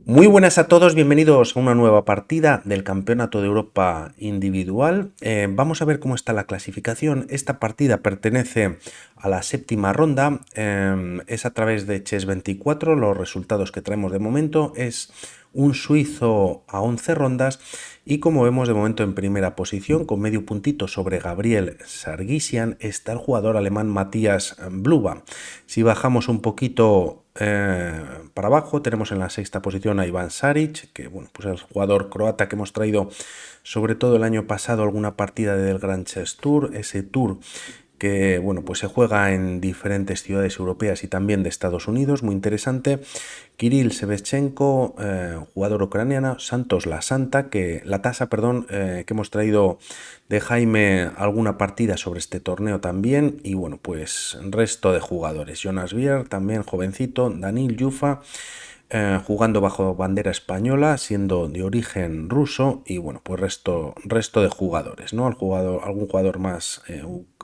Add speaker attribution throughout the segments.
Speaker 1: Muy buenas a todos, bienvenidos a una nueva partida del Campeonato de Europa Individual. Vamos a ver cómo está la clasificación. Esta partida pertenece a la séptima ronda, es a través de Chess24. Los resultados que traemos de momento es un suizo a 11 rondas y, como vemos, de momento en primera posición con medio puntito sobre Gabriel Sargisian está el jugador alemán Matías Bluba. Si bajamos un poquito para abajo, tenemos en la sexta posición a Iván Saric, que bueno, pues es el jugador croata que hemos traído sobre todo el año pasado alguna partida del Grand Chess Tour, ese tour que bueno, pues se juega en diferentes ciudades europeas y también de Estados Unidos, muy interesante. Kirill Shevchenko, jugador ucraniano. Santos Latasa, perdón, que hemos traído de Jaime alguna partida sobre este torneo también. Y bueno, pues resto de jugadores. Jonas Bier, también jovencito. Danil Yufa, jugando bajo bandera española, siendo de origen ruso. Y bueno, pues resto de jugadores, ¿no? Algún jugador más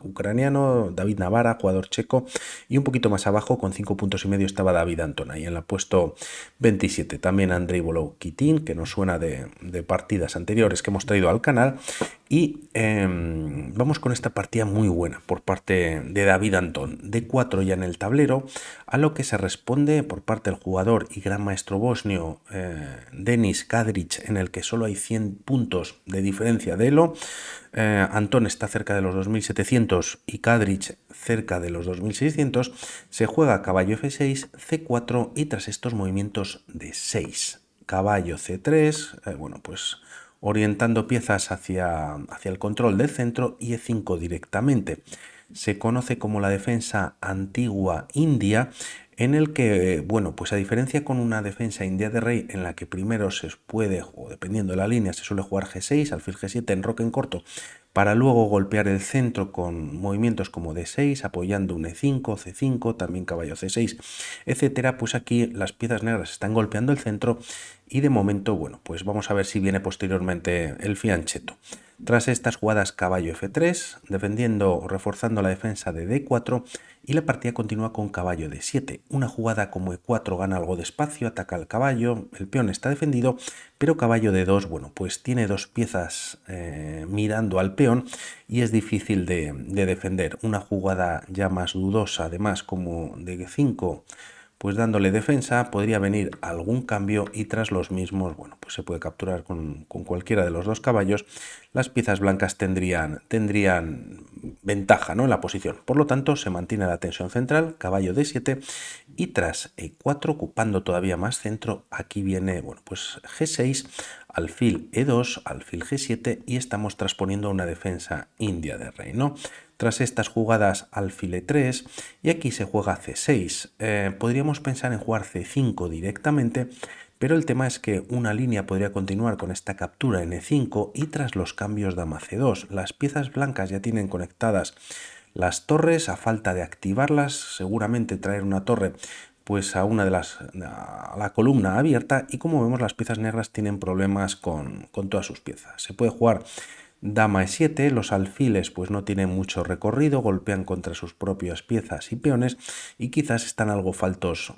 Speaker 1: ucraniano, David Navara, jugador checo, y un poquito más abajo, con 5 puntos y medio, estaba David Antona, y en la puesto 27 también Andrei Bolokitin, que nos suena de partidas anteriores que hemos traído al canal. Y vamos con esta partida muy buena por parte de David Antón, D4 ya en el tablero, a lo que se responde por parte del jugador y gran maestro bosnio Denis Kadric, en el que solo hay 100 puntos de diferencia de Elo. Antón está cerca de los 2700 y Kadric cerca de los 2600. Se juega caballo F6, C4 y tras estos movimientos de 6. Caballo C3, bueno, pues orientando piezas hacia el control del centro, y E5 directamente. Se conoce como la defensa antigua india, en el que, bueno, pues a diferencia con una defensa india de rey, en la que primero se puede, o dependiendo de la línea, se suele jugar G6, alfil G7 en roque en corto, para luego golpear el centro con movimientos como D6, apoyando un E5, C5, también caballo C6, etcétera. Pues aquí las piezas negras están golpeando el centro y de momento, bueno, pues vamos a ver si viene posteriormente el fianchetto. Tras estas jugadas, caballo F3, defendiendo o reforzando la defensa de D4, y la partida continúa con caballo D7. Una jugada como E4 gana algo de espacio, ataca al caballo, el peón está defendido, pero caballo D2, bueno, pues tiene dos piezas mirando al peón y es difícil de defender. Una jugada ya más dudosa, además, como D5, pues dándole defensa, podría venir algún cambio, y tras los mismos, bueno, pues se puede capturar con cualquiera de los dos caballos. Las piezas blancas tendrían ventaja, ¿no?, en la posición. Por lo tanto, se mantiene la tensión central, caballo D7, y tras E4, ocupando todavía más centro, aquí viene, bueno, pues G6, alfil E2, alfil G7, y estamos transponiendo una defensa india de rey, ¿no? Tras estas jugadas, alfil E3, y aquí se juega C6. Podríamos pensar en jugar C5 directamente, pero el tema es que una línea podría continuar con esta captura en E5, y tras los cambios dama C2, las piezas blancas ya tienen conectadas las torres. A falta de activarlas, seguramente traer una torre pues a una de a la columna abierta, y como vemos, las piezas negras tienen problemas con todas sus piezas. Se puede jugar dama E7, los alfiles pues no tienen mucho recorrido, golpean contra sus propias piezas y peones, y quizás están algo faltos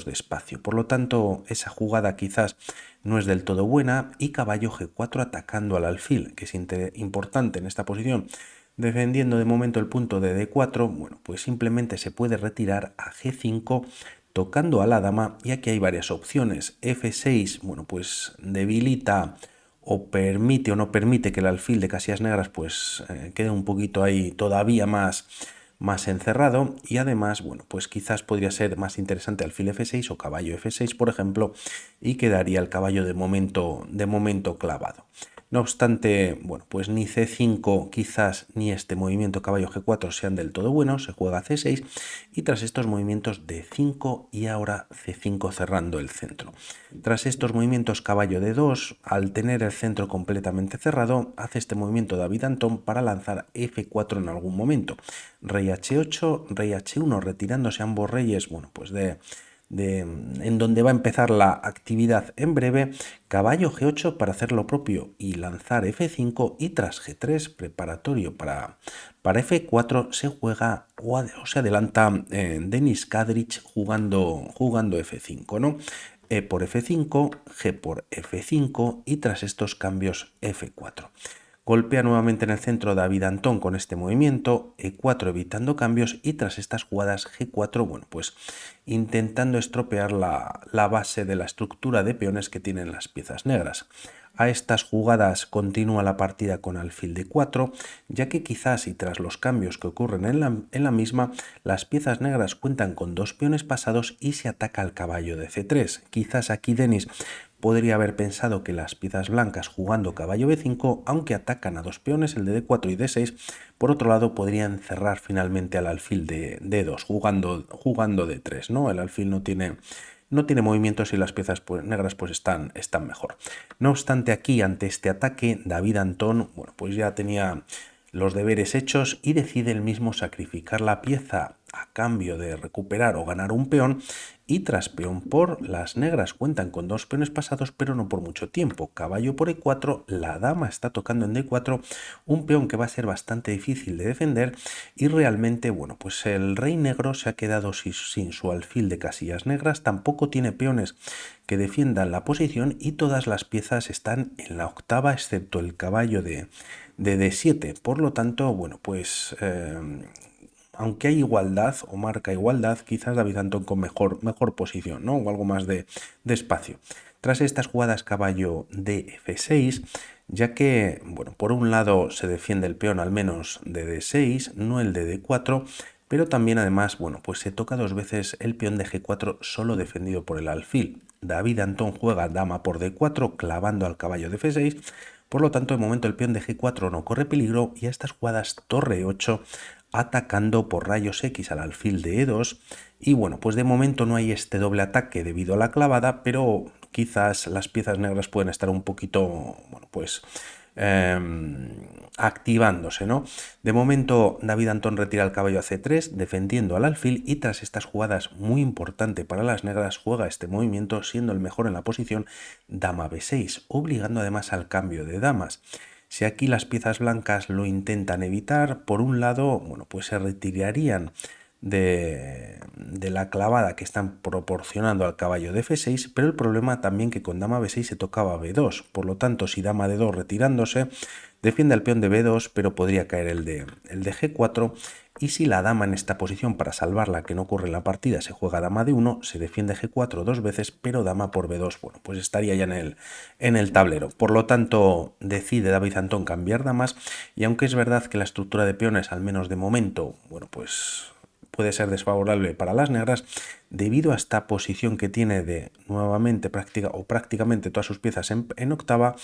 Speaker 1: de espacio. Por lo tanto, esa jugada quizás no es del todo buena, y caballo G4 atacando al alfil, que es importante en esta posición, defendiendo de momento el punto de D4. Bueno, pues simplemente se puede retirar a G5 tocando a la dama, y aquí hay varias opciones. F6, bueno, pues debilita o permite o no permite que el alfil de casillas negras pues quede un poquito ahí todavía más encerrado, y además, bueno, pues quizás podría ser más interesante alfil F6 o caballo F6, por ejemplo, y quedaría el caballo de momento clavado. No obstante, bueno, pues ni C5 quizás ni este movimiento caballo G4 sean del todo buenos. Se juega C6, y tras estos movimientos D5 y ahora C5 cerrando el centro. Tras estos movimientos caballo D2, al tener el centro completamente cerrado, hace este movimiento David Antón para lanzar F4 en algún momento. Rey H8, rey H1, retirándose ambos reyes, bueno, pues en donde va a empezar la actividad en breve. Caballo G8 para hacer lo propio y lanzar F5, y tras G3, preparatorio para F4, se juega o se adelanta Denis Kadric jugando F5, ¿no? E por F5, G por F5 y tras estos cambios F4. Golpea nuevamente en el centro David Antón con este movimiento, E4 evitando cambios y tras estas jugadas G4, bueno, pues intentando estropear la base de la estructura de peones que tienen las piezas negras. A estas jugadas continúa la partida con alfil D4, ya que quizás y tras los cambios que ocurren en la misma, las piezas negras cuentan con dos peones pasados y se ataca al caballo de C3. Quizás aquí Denis podría haber pensado que las piezas blancas jugando caballo B5, aunque atacan a dos peones, el de D4 y D6, por otro lado podrían cerrar finalmente al alfil de D2, jugando D3, ¿no? El alfil no tiene movimientos y las piezas negras pues están mejor. No obstante, aquí ante este ataque, David Antón, bueno, pues ya tenía los deberes hechos y decide él mismo sacrificar la pieza a cambio de recuperar o ganar un peón, y tras peón por, las negras cuentan con dos peones pasados pero no por mucho tiempo. Caballo por E4, la dama está tocando en D4, un peón que va a ser bastante difícil de defender y realmente, bueno, pues el rey negro se ha quedado sin su alfil de casillas negras, tampoco tiene peones que defiendan la posición y todas las piezas están en la octava excepto el caballo de D7. Por lo tanto, bueno, pues aunque hay igualdad o marca igualdad, quizás David Antón con mejor posición, ¿no? O algo más de espacio. Tras estas jugadas caballo de F6, ya que, bueno, por un lado se defiende el peón al menos de D6, no el de D4, pero también además, bueno, pues se toca dos veces el peón de G4 solo defendido por el alfil. David Antón juega dama por D4 clavando al caballo de F6, por lo tanto de momento el peón de G4 no corre peligro y a estas jugadas torre 8 atacando por rayos X al alfil de E2 y bueno, pues de momento no hay este doble ataque debido a la clavada, pero quizás las piezas negras pueden estar un poquito, bueno, pues activándose, ¿no? De momento David Antón retira el caballo a C3 defendiendo al alfil y tras estas jugadas muy importante para las negras juega este movimiento siendo el mejor en la posición dama B6, obligando además al cambio de damas. Si aquí las piezas blancas lo intentan evitar, por un lado, bueno, pues se retirarían de la clavada que están proporcionando al caballo de F6, pero el problema también que con dama B6 se tocaba B2, por lo tanto si dama D2 retirándose, defiende al peón de B2, pero podría caer el de G4, y si la dama en esta posición para salvarla que no ocurre en la partida se juega dama D1, se defiende G4 dos veces, pero dama por B2, bueno, pues estaría ya en el tablero. Por lo tanto, decide David Antón cambiar damas, y aunque es verdad que la estructura de peones, al menos de momento, bueno, pues puede ser desfavorable para las negras, debido a esta posición que tiene de nuevamente prácticamente todas sus piezas en octava,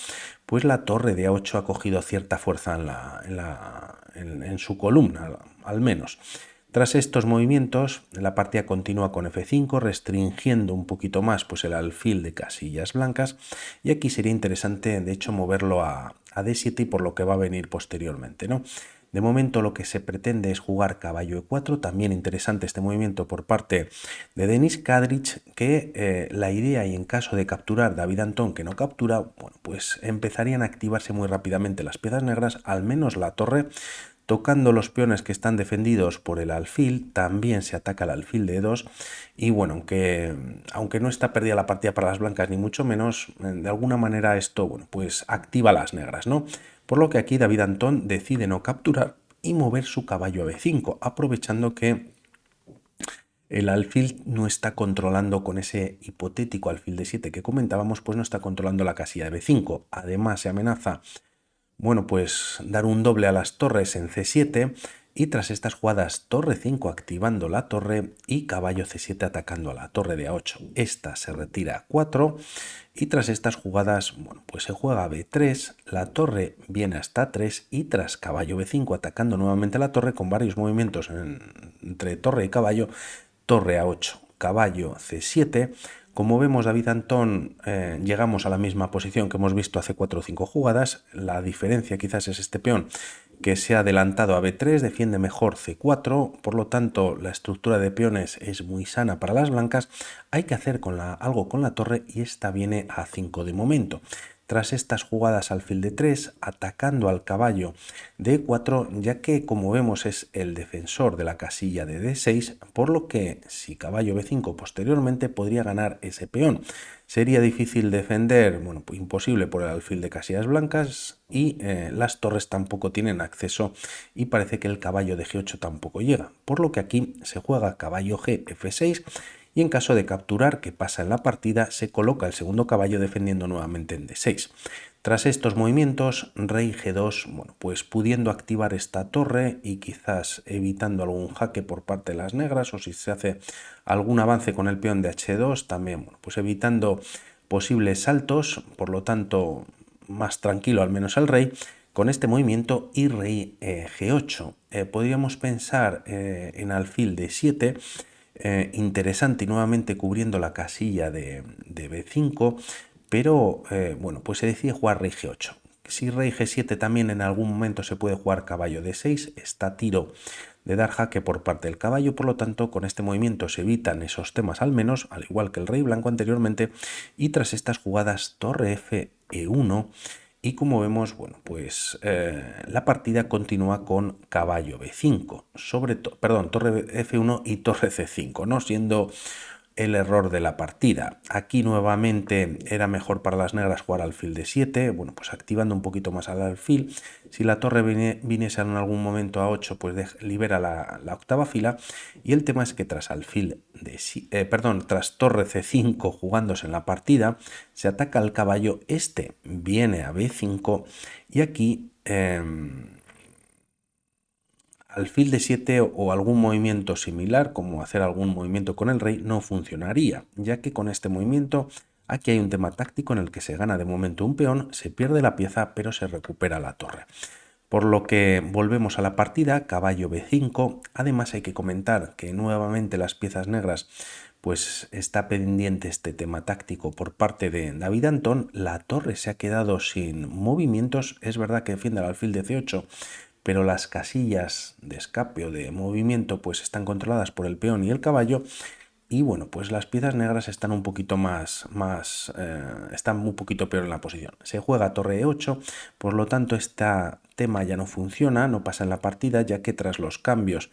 Speaker 1: pues la torre de A8 ha cogido cierta fuerza en su columna, al menos. Tras estos movimientos, la partida continúa con F5, restringiendo un poquito más pues, el alfil de casillas blancas, y aquí sería interesante, de hecho, moverlo a D7 y por lo que va a venir posteriormente, ¿no? De momento lo que se pretende es jugar caballo E4, también interesante este movimiento por parte de Denis Kadrich, que la idea y en caso de capturar David Antón que no captura, bueno, pues empezarían a activarse muy rápidamente las piezas negras, al menos la torre, tocando los peones que están defendidos por el alfil, también se ataca el alfil de E2 y bueno, aunque no está perdida la partida para las blancas ni mucho menos, de alguna manera esto, bueno, pues activa a las negras, ¿no? Por lo que aquí David Antón decide no capturar y mover su caballo a B5, aprovechando que el alfil no está controlando con ese hipotético alfil de 7 que comentábamos, pues no está controlando la casilla de B5. Además se amenaza, bueno, pues dar un doble a las torres en C7 y tras estas jugadas torre 5 activando la torre y caballo C7 atacando a la torre de A8. Esta se retira a 4 y tras estas jugadas, bueno, pues se juega B3, la torre viene hasta 3 y tras caballo B5 atacando nuevamente la torre con varios movimientos entre torre y caballo, torre A8, caballo C7. Como vemos, David Antón, llegamos a la misma posición que hemos visto hace 4 o 5 jugadas. La diferencia quizás es este peón que se ha adelantado a B3, defiende mejor C4, por lo tanto la estructura de peones es muy sana para las blancas. Hay que hacer algo con la torre y esta viene a 5 de momento. tras estas jugadas alfil de 3, atacando al caballo de E4, ya que como vemos es el defensor de la casilla de D6, por lo que si caballo B5 posteriormente podría ganar ese peón. Sería difícil defender, bueno, pues imposible por el alfil de casillas blancas y las torres tampoco tienen acceso y parece que el caballo de G8 tampoco llega, por lo que aquí se juega caballo G, F6 y en caso de capturar, que pasa en la partida, se coloca el segundo caballo defendiendo nuevamente en D6. Tras estos movimientos, rey G2, bueno, pues pudiendo activar esta torre y quizás evitando algún jaque por parte de las negras, o si se hace algún avance con el peón de H2, también, bueno, pues evitando posibles saltos, por lo tanto, más tranquilo al menos el rey, con este movimiento y rey G8. Podríamos pensar en alfil de 7, interesante y nuevamente cubriendo la casilla de B5, pero bueno, pues se decide jugar rey G8. Si rey G7 también en algún momento se puede jugar caballo D6, está tiro de dar jaque por parte del caballo, por lo tanto con este movimiento se evitan esos temas al menos, al igual que el rey blanco anteriormente, y tras estas jugadas torre F, E1, y como vemos, bueno, pues la partida continúa con caballo B5, perdón, torre F1 y torre C5, ¿no? Siendo el error de la partida. Aquí nuevamente era mejor para las negras jugar alfil de 7, bueno, pues activando un poquito más al alfil. Si la torre viniese en algún momento a 8, pues libera la octava fila. Y el tema es que tras alfil de tras torre C5 jugándose en la partida, se ataca al caballo, este viene a B5 y aquí alfil de 7 o algún movimiento similar, como hacer algún movimiento con el rey, no funcionaría, ya que con este movimiento aquí hay un tema táctico en el que se gana de momento un peón, se pierde la pieza, pero se recupera la torre. Por lo que volvemos a la partida, caballo B5. Además hay que comentar que nuevamente las piezas negras, pues está pendiente este tema táctico por parte de David Antón. La torre se ha quedado sin movimientos, es verdad que defiende el alfil de C8, pero las casillas de escape o de movimiento pues están controladas por el peón y el caballo. Y bueno, pues las piezas negras están un poquito están un poquito peor en la posición. Se juega torre E8, por lo tanto este tema ya no funciona, no pasa en la partida, ya que tras los cambios,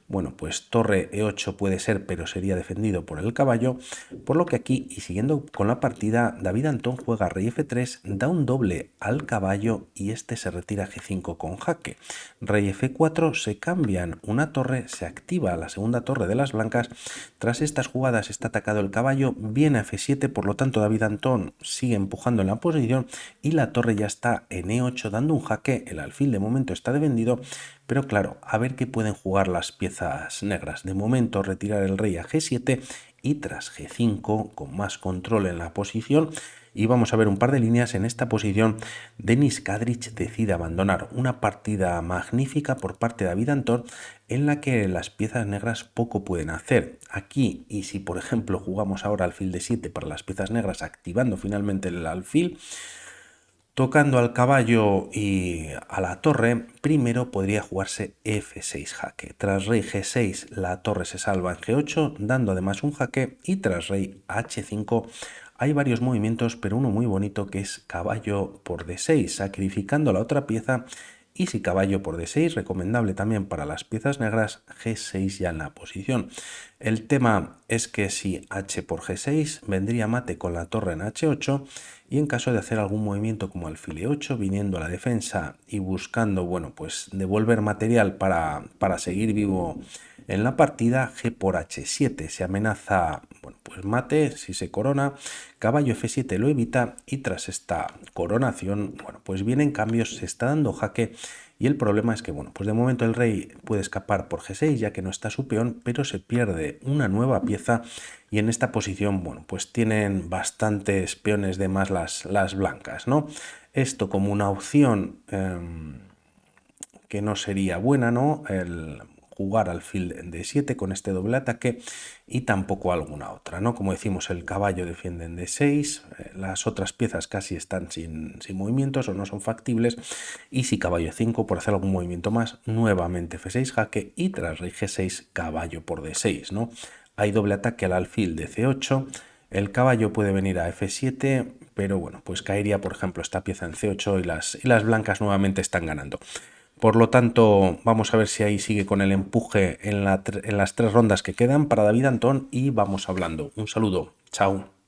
Speaker 1: bueno, pues torre E8 puede ser, pero sería defendido por el caballo, por lo que aquí, y siguiendo con la partida, David Antón juega rey F3, da un doble al caballo y este se retira G5 con jaque. Rey F4, se cambian una torre, se activa la segunda torre de las blancas. Tras estas jugadas está atacado el caballo, viene a F7, por lo tanto David Antón sigue empujando en la posición y la torre ya está en E8 dando un jaque, el alfil de momento está defendido, pero claro, a ver qué pueden jugar las piezas negras. De momento retirar el rey a G7 y tras G5 con más control en la posición. Y vamos a ver un par de líneas en esta posición. Denis Kadrich decide abandonar una partida magnífica por parte de David Antón en la que las piezas negras poco pueden hacer. Aquí, y si por ejemplo jugamos ahora alfil de 7 para las piezas negras activando finalmente el alfil, tocando al caballo y a la torre, primero podría jugarse F6 jaque. Tras rey G6 la torre se salva en G8, dando además un jaque, y tras rey H5 hay varios movimientos, pero uno muy bonito que es caballo por D6, sacrificando la otra pieza, y si caballo por D6, recomendable también para las piezas negras, G6 ya en la posición. El tema es que si H por G6 vendría mate con la torre en H8, y en caso de hacer algún movimiento como alfil E8, viniendo a la defensa y buscando, bueno, pues devolver material para seguir vivo en la partida, G por H7 se amenaza, bueno, pues mate si se corona, caballo F7 lo evita, y tras esta coronación, bueno, pues vienen cambios, se está dando jaque, y el problema es que, bueno, pues de momento el rey puede escapar por G6 ya que no está su peón, pero se pierde una nueva pieza, y en esta posición, bueno, pues tienen bastantes peones de más las blancas, ¿no? Esto como una opción que no sería buena, ¿no? El jugar alfil de 7 con este doble ataque, y tampoco alguna otra, ¿no? Como decimos, el caballo defiende en D6, las otras piezas casi están sin movimientos o no son factibles, y si caballo 5 por hacer algún movimiento más, nuevamente F6 jaque, y tras rey G6 caballo por D6, ¿no? Hay doble ataque al alfil de C8, El caballo puede venir a F7, pero bueno, pues caería, por ejemplo, esta pieza en C8 y las blancas nuevamente están ganando. Por lo tanto, vamos a ver si ahí sigue con el empuje en las 3 rondas que quedan para David Antón y vamos hablando. Un saludo, chao.